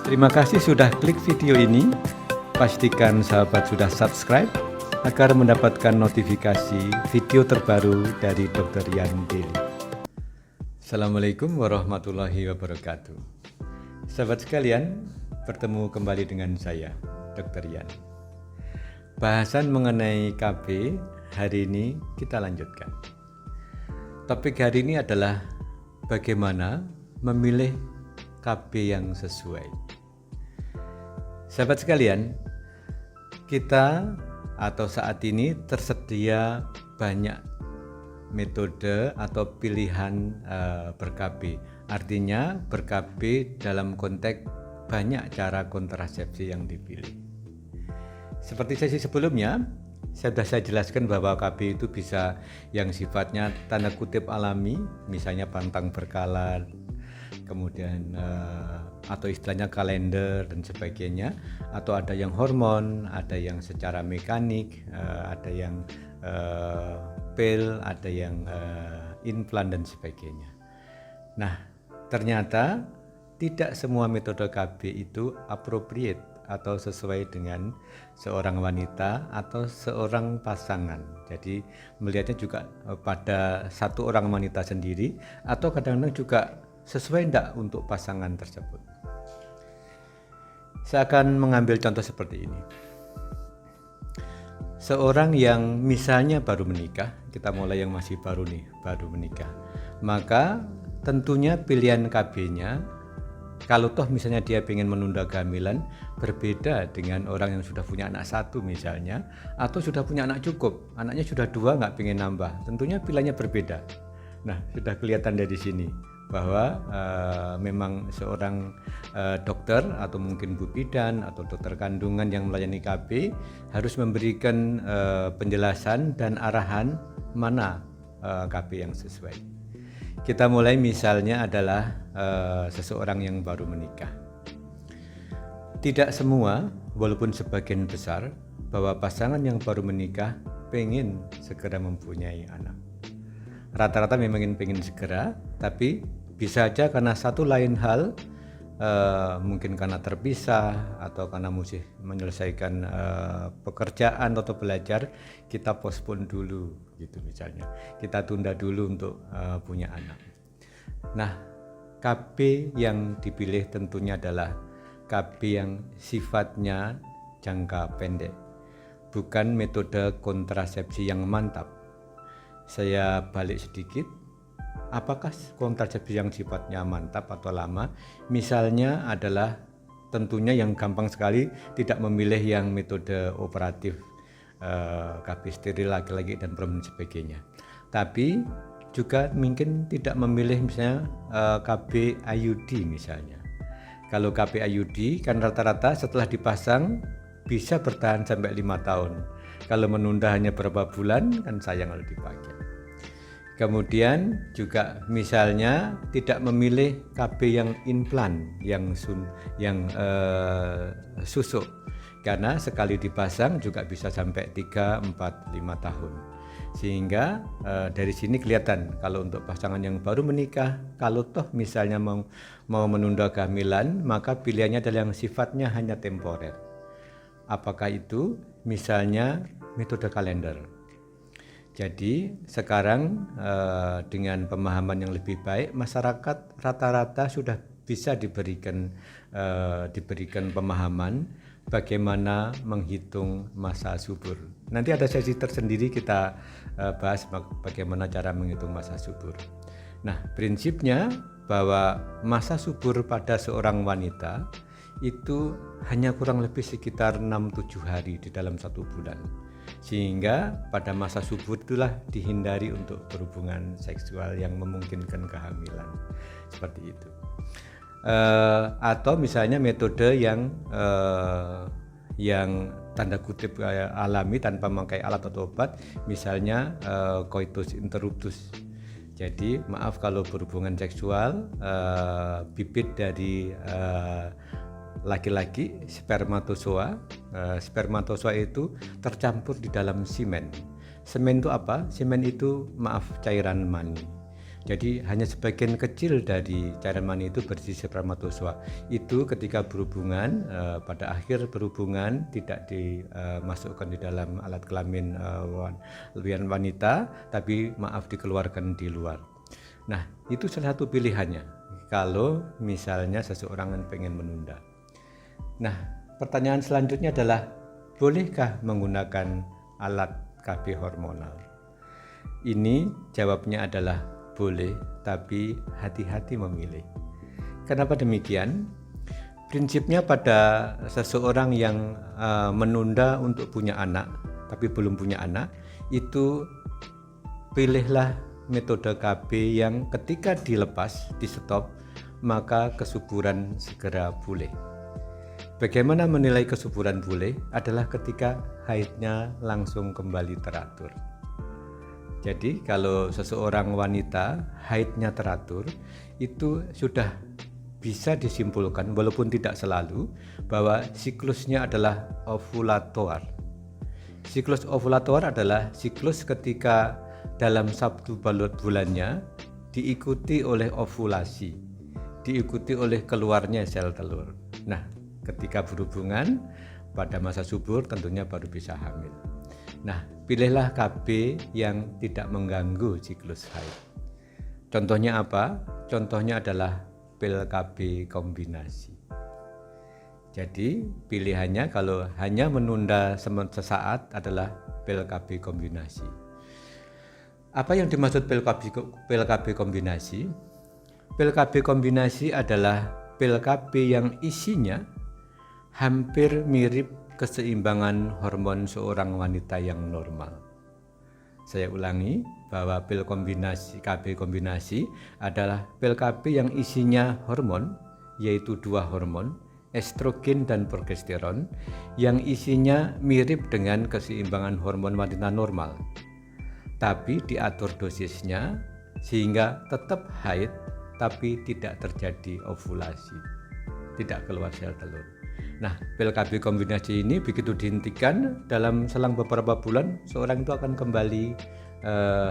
Terima kasih sudah klik video ini. Pastikan sahabat sudah subscribe agar mendapatkan notifikasi video terbaru dari Dr. Yan Daily. Assalamualaikum warahmatullahi wabarakatuh. Sahabat sekalian, bertemu kembali dengan saya, Dr. Yan. Bahasan mengenai KB hari ini kita lanjutkan. Topik hari ini adalah bagaimana memilih KB yang sesuai. Sahabat sekalian, kita atau saat ini tersedia banyak metode atau pilihan ber-KB. Artinya ber-KB dalam konteks banyak cara kontrasepsi yang dipilih. Seperti sesi sebelumnya, sudah saya jelaskan bahwa KB itu bisa yang sifatnya tanda kutip alami, misalnya pantang berkala, kemudian atau istilahnya kalender dan sebagainya, atau ada yang hormon, ada yang secara mekanik, ada yang pil, ada yang implan dan sebagainya. Nah, ternyata tidak semua metode KB itu appropriate atau sesuai dengan seorang wanita atau seorang pasangan. Jadi melihatnya juga pada satu orang wanita sendiri atau kadang-kadang juga sesuai tidak untuk pasangan tersebut. Saya akan mengambil contoh seperti ini. Seorang yang misalnya baru menikah, kita mulai yang masih baru menikah, maka tentunya pilihan KB-nya, kalau toh misalnya dia ingin menunda kehamilan, berbeda dengan orang yang sudah punya anak satu misalnya, atau sudah punya anak cukup, anaknya sudah dua nggak pengen nambah, tentunya pilihannya berbeda. Nah, sudah kelihatan dari sini bahwa memang seorang dokter atau mungkin bu bidan atau dokter kandungan yang melayani KB harus memberikan penjelasan dan arahan mana KB yang sesuai. Kita mulai misalnya adalah seseorang yang baru menikah. Tidak semua, walaupun sebagian besar, bahwa pasangan yang baru menikah pengen segera mempunyai anak. Rata-rata memang pengen segera, tapi bisa saja karena satu lain hal, mungkin karena terpisah atau karena mesti menyelesaikan pekerjaan atau belajar, kita postpone dulu gitu misalnya. Kita tunda dulu untuk punya anak. Nah, KB yang dipilih tentunya adalah KB yang sifatnya jangka pendek, bukan metode kontrasepsi yang mantap. Saya balik sedikit, apakah kontrasepsi yang sifatnya mantap atau lama? Misalnya adalah tentunya yang gampang sekali tidak memilih yang metode operatif KB steril laki-laki dan perempuan sebagainya. Tapi juga mungkin tidak memilih misalnya KB IUD misalnya. Kalau KB IUD kan rata-rata setelah dipasang bisa bertahan sampai 5 tahun. Kalau menunda hanya beberapa bulan kan sayang kalau dipakai. Kemudian juga misalnya tidak memilih KB yang implan, yang susuk, karena sekali dipasang juga bisa sampai 3, 4, 5 tahun. Sehingga dari sini kelihatan kalau untuk pasangan yang baru menikah, kalau toh misalnya mau menunda kehamilan, maka pilihannya adalah yang sifatnya hanya temporer. Apakah itu? Misalnya metode kalender. Jadi sekarang dengan pemahaman yang lebih baik, masyarakat rata-rata sudah bisa diberikan pemahaman bagaimana menghitung masa subur. Nanti ada sesi tersendiri kita bahas bagaimana cara menghitung masa subur. Nah, prinsipnya bahwa masa subur pada seorang wanita itu hanya kurang lebih sekitar 6-7 hari di dalam 1 bulan. Sehingga pada masa subur itulah dihindari untuk berhubungan seksual yang memungkinkan kehamilan. Seperti itu. Atau misalnya metode yang tanda kutip alami tanpa memakai alat atau obat, misalnya coitus interruptus. Jadi maaf kalau berhubungan seksual, bibit dari laki-laki spermatozoa itu tercampur di dalam semen. Semen itu apa? Semen itu cairan mani. Jadi hanya sebagian kecil dari cairan mani itu berisi spermatozoa. Itu ketika berhubungan, pada akhir berhubungan tidak dimasukkan di dalam alat kelamin wanita, tapi dikeluarkan di luar. Nah, itu salah satu pilihannya kalau misalnya seseorang pengen menunda. Nah, pertanyaan selanjutnya adalah, bolehkah menggunakan alat KB hormonal? Ini jawabnya adalah boleh, tapi hati-hati memilih. Kenapa demikian? Prinsipnya pada seseorang yang menunda untuk punya anak, tapi belum punya anak, itu pilihlah metode KB yang ketika dilepas, di stop, maka kesuburan segera pulih. Bagaimana menilai kesuburan pulih? Adalah ketika haidnya langsung kembali teratur. Jadi kalau seseorang wanita haidnya teratur, itu sudah bisa disimpulkan, walaupun tidak selalu, bahwa siklusnya adalah ovulator. Siklus ovulator adalah siklus ketika dalam 1 bulannya diikuti oleh ovulasi, diikuti oleh keluarnya sel telur. Nah, ketika berhubungan pada masa subur tentunya baru bisa hamil. Nah, pilihlah KB yang tidak mengganggu siklus haid. Contohnya apa? Contohnya adalah pil KB kombinasi. Jadi pilihannya kalau hanya menunda sesaat adalah pil KB kombinasi. Apa yang dimaksud pil KB kombinasi? Pil KB kombinasi adalah pil KB yang isinya hampir mirip keseimbangan hormon seorang wanita yang normal. Saya ulangi bahwa pil kombinasi KB kombinasi adalah pil KB yang isinya hormon, yaitu 2 hormon, estrogen dan progesteron, yang isinya mirip dengan keseimbangan hormon wanita normal, tapi diatur dosisnya sehingga tetap haid tapi tidak terjadi ovulasi, tidak keluar sel telur. Nah, pil KB kombinasi ini begitu dihentikan dalam selang beberapa bulan, seorang itu akan kembali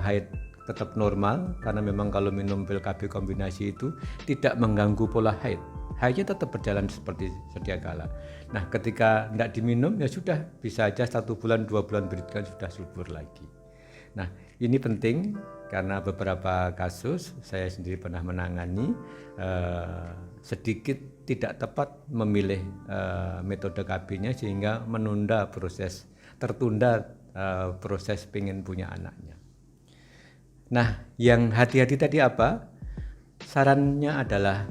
haid tetap normal, karena memang kalau minum pil KB kombinasi itu tidak mengganggu pola haid. Haidnya tetap berjalan seperti sedia kala. Nah, ketika tidak diminum ya sudah, bisa aja 1 bulan 2 bulan berikutnya sudah subur lagi. Nah, ini penting karena beberapa kasus saya sendiri pernah menangani, sedikit tidak tepat memilih metode KB-nya sehingga tertunda proses pengen punya anaknya. Nah, yang hati-hati tadi apa? Sarannya adalah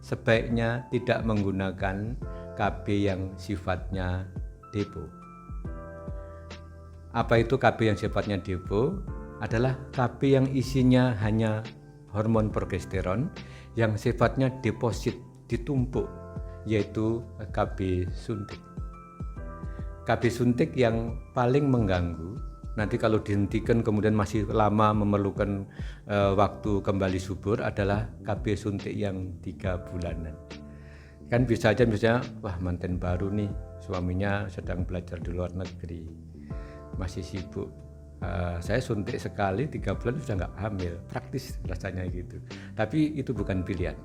sebaiknya tidak menggunakan KB yang sifatnya depo. Apa itu KB yang sifatnya depo? Adalah KB yang isinya hanya hormon progesteron yang sifatnya deposit, ditumpuk, yaitu KB suntik. KB suntik yang paling mengganggu, nanti kalau dihentikan kemudian masih lama memerlukan waktu kembali subur, adalah KB suntik yang 3 bulanan. Kan bisa aja misalnya, wah manten baru nih, suaminya sedang belajar di luar negeri, masih sibuk, saya suntik sekali 3 bulan sudah nggak hamil, praktis rasanya gitu. Tapi itu bukan pilihan.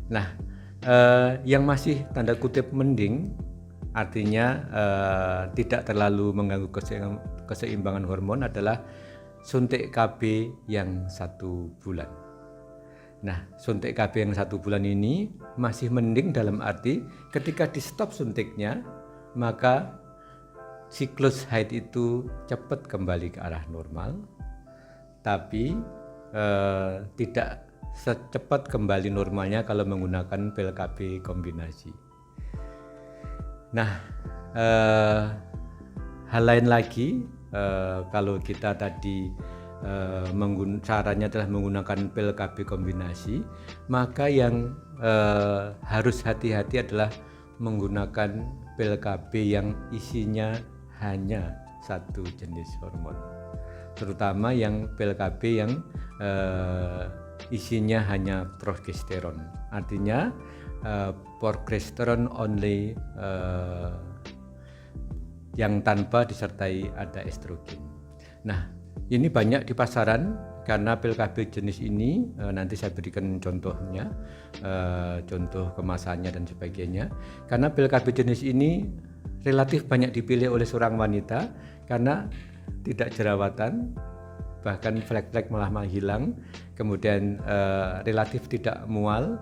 Nah, yang masih tanda kutip mending, artinya tidak terlalu mengganggu keseimbangan hormon, adalah suntik KB yang 1 bulan. Nah, suntik KB yang 1 bulan ini masih mending dalam arti ketika di stop suntiknya, maka siklus haid itu cepat kembali ke arah normal, tapi tidak secepat kembali normalnya kalau menggunakan pil KB kombinasi. Nah, hal lain lagi, kalau kita tadi caranya adalah menggunakan pil KB kombinasi, maka yang harus hati-hati adalah menggunakan pil KB yang isinya hanya 1 jenis hormon, terutama yang pil KB yang isinya hanya progesteron, artinya progesterone only, yang tanpa disertai ada estrogen. Nah, ini banyak di pasaran karena pil KB jenis ini nanti saya berikan contohnya, contoh kemasannya dan sebagainya. Karena pil KB jenis ini relatif banyak dipilih oleh seorang wanita karena tidak jerawatan, bahkan flek-flek malah hilang, kemudian relatif tidak mual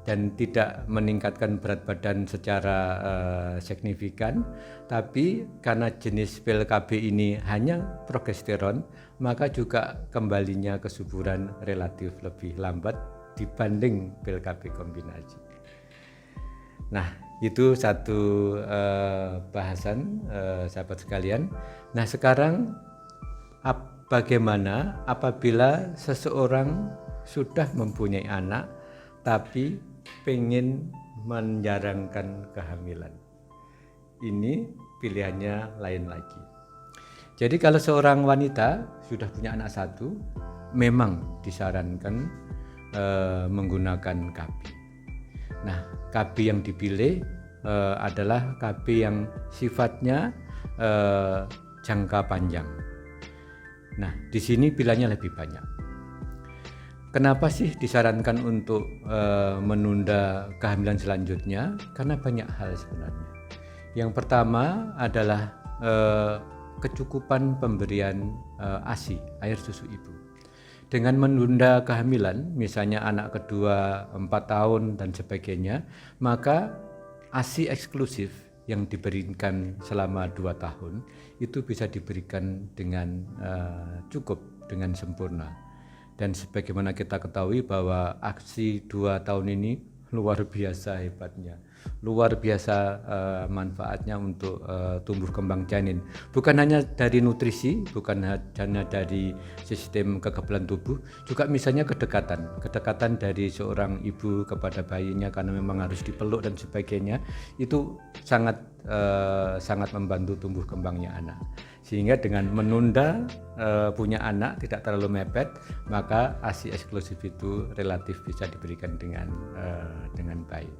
dan tidak meningkatkan berat badan secara signifikan. Tapi karena jenis pil KB ini hanya progesteron, maka juga kembalinya kesuburan relatif lebih lambat dibanding pil KB kombinasi. Nah, itu satu bahasan sahabat sekalian. Nah, sekarang bagaimana apabila seseorang sudah mempunyai anak tapi pengen menjarangkan kehamilan? Ini pilihannya lain lagi. Jadi kalau seorang wanita sudah punya anak satu, memang disarankan menggunakan KB. Nah, KB yang dipilih adalah KB yang sifatnya jangka panjang. Nah, di sini pilihannya lebih banyak. Kenapa sih disarankan untuk menunda kehamilan selanjutnya? Karena banyak hal sebenarnya. Yang pertama adalah kecukupan pemberian ASI, air susu ibu. Dengan menunda kehamilan, misalnya anak kedua 4 tahun dan sebagainya, maka ASI eksklusif yang diberikan selama 2 tahun itu bisa diberikan dengan cukup, dengan sempurna. Dan sebagaimana kita ketahui bahwa ASI 2 tahun ini luar biasa hebatnya, luar biasa manfaatnya untuk tumbuh kembang janin. Bukan hanya dari nutrisi, bukan hanya dari sistem kekebalan tubuh, juga misalnya kedekatan dari seorang ibu kepada bayinya karena memang harus dipeluk dan sebagainya, itu sangat membantu tumbuh kembangnya anak. Sehingga dengan menunda punya anak tidak terlalu mepet, maka ASI eksklusif itu relatif bisa diberikan dengan baik.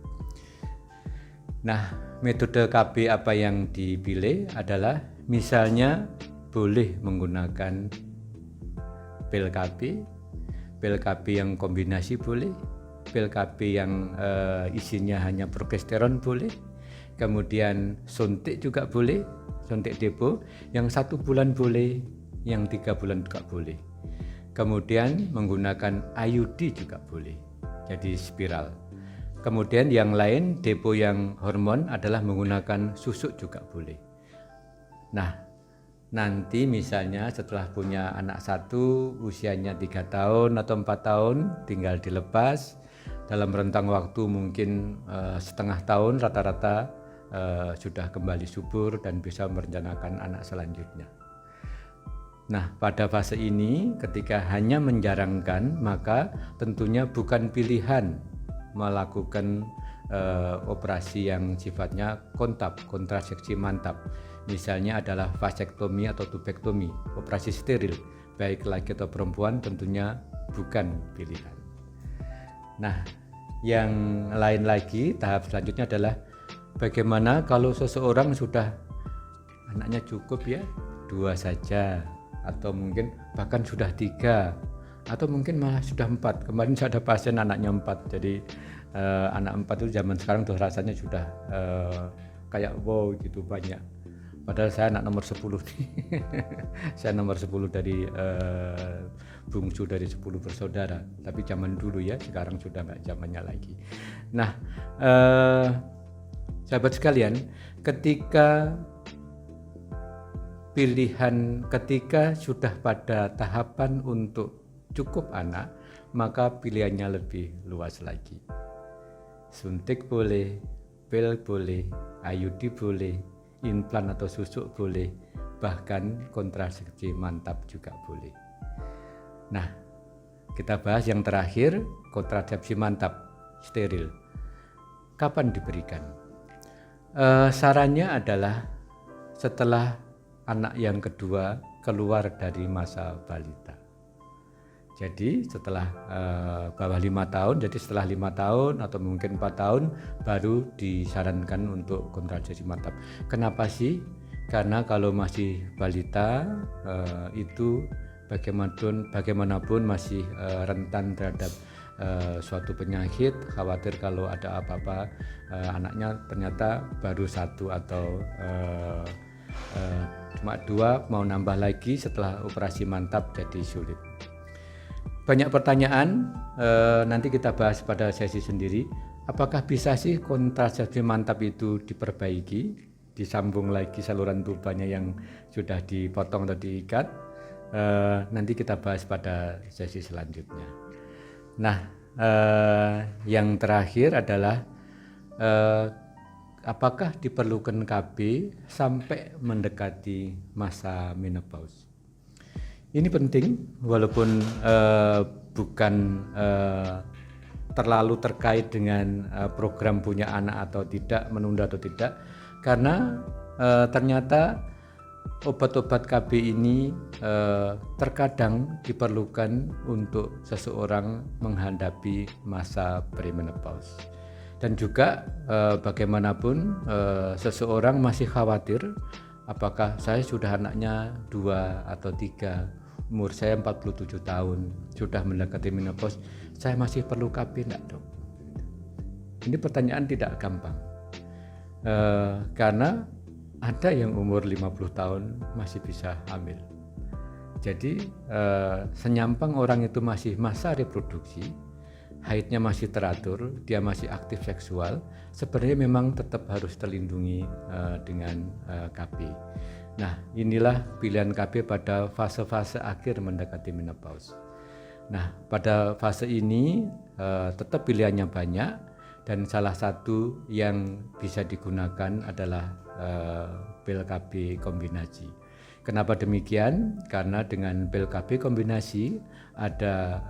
Nah, metode KB apa yang dipilih adalah misalnya boleh menggunakan pil KB yang kombinasi boleh, pil KB yang isinya hanya progesteron boleh, kemudian suntik juga boleh, suntik depo yang 1 bulan boleh, yang 3 bulan juga boleh. Kemudian menggunakan IUD juga boleh, jadi spiral. Kemudian yang lain depo yang hormon adalah menggunakan susuk juga boleh. Nah, nanti misalnya setelah punya anak satu, usianya 3 tahun atau 4 tahun, tinggal dilepas dalam rentang waktu mungkin setengah tahun rata-rata sudah kembali subur dan bisa merencanakan anak selanjutnya. Nah, pada fase ini ketika hanya menjarangkan, maka tentunya bukan pilihan melakukan operasi yang sifatnya kontrasepsi mantap. Misalnya adalah vasektomi atau tubektomi, operasi steril, baik laki atau perempuan, tentunya bukan pilihan. Nah, yang lain lagi, tahap selanjutnya adalah bagaimana kalau seseorang sudah anaknya cukup ya 2 saja, atau mungkin bahkan sudah 3, atau mungkin malah sudah 4. Kemarin saya ada pasien anaknya 4, jadi anak 4 itu zaman sekarang tuh rasanya sudah kayak wow gitu banyak. Padahal saya anak nomor 10 nih. Saya nomor 10 dari bungsu dari 10 bersaudara. Tapi zaman dulu ya, sekarang sudah nggak zamannya lagi. Nah, sahabat sekalian, ketika sudah pada tahapan untuk cukup anak, maka pilihannya lebih luas lagi. Suntik boleh, pil boleh, IUD boleh, implan atau susuk boleh, bahkan kontrasepsi mantap juga boleh. Nah, kita bahas yang terakhir, kontrasepsi mantap steril. Kapan diberikan? Sarannya adalah setelah anak yang kedua keluar dari masa balita. Jadi setelah bawah 5 tahun, jadi setelah 5 tahun atau mungkin 4 tahun baru disarankan untuk kontrasepsi mantap. Kenapa sih? Karena kalau masih balita itu bagaimanapun masih rentan terhadap suatu penyakit, khawatir kalau ada apa-apa anaknya ternyata baru 1 atau cuma 2, mau nambah lagi setelah operasi mantap jadi sulit. Banyak pertanyaan, nanti kita bahas pada sesi sendiri. Apakah bisa sih kontrasepsi mantap itu diperbaiki, disambung lagi saluran tubanya yang sudah dipotong atau diikat? Nanti kita bahas pada sesi selanjutnya. Nah, yang terakhir adalah apakah diperlukan KB sampai mendekati masa menopause? Ini penting, walaupun bukan terlalu terkait dengan program punya anak atau tidak, menunda atau tidak, karena ternyata obat-obat KB ini terkadang diperlukan untuk seseorang menghadapi masa perimenopause. Dan juga bagaimanapun seseorang masih khawatir apakah saya sudah anaknya 2 atau 3, umur saya 47 tahun, sudah mendekati menopause, saya masih perlu KB enggak, Dok? Ini pertanyaan tidak gampang. Karena ada yang umur 50 tahun masih bisa hamil. Jadi senyampang orang itu masih masa reproduksi, haidnya masih teratur, dia masih aktif seksual, sebenarnya memang tetap harus terlindungi dengan KB. Nah, inilah pilihan KB pada fase-fase akhir mendekati menopause. Nah, pada fase ini tetap pilihannya banyak, dan salah satu yang bisa digunakan adalah pil KB kombinasi. Kenapa demikian? Karena dengan pil KB kombinasi ada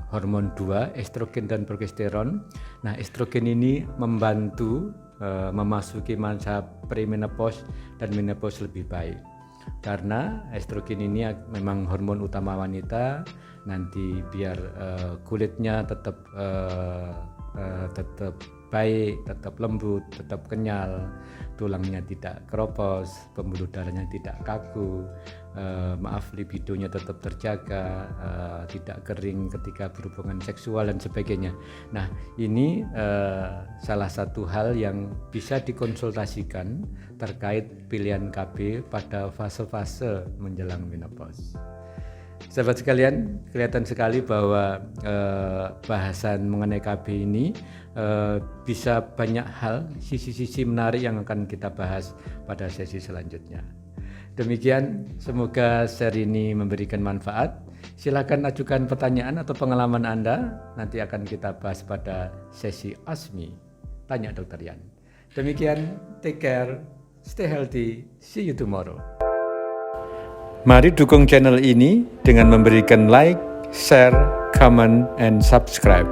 hormon 2, estrogen dan progesteron. Nah, estrogen ini membantu memasuki masa premenopause dan menopause lebih baik. Karena estrogen ini memang hormon utama wanita, nanti biar kulitnya tetap baik, tetap lembut, tetap kenyal, tulangnya tidak keropos, pembuluh darahnya tidak kaku, libidonya tetap terjaga, tidak kering ketika berhubungan seksual dan sebagainya. Nah, ini salah satu hal yang bisa dikonsultasikan terkait pilihan KB pada fase-fase menjelang menopause. Sahabat sekalian, kelihatan sekali bahwa bahasan mengenai KB ini bisa banyak hal, sisi-sisi menarik yang akan kita bahas pada sesi selanjutnya. Demikian, semoga seri ini memberikan manfaat. Silakan ajukan pertanyaan atau pengalaman Anda, nanti akan kita bahas pada sesi ASMI, Tanya Dr. Yan. Demikian, take care, stay healthy, see you tomorrow. Mari dukung channel ini dengan memberikan like, share, comment, and subscribe.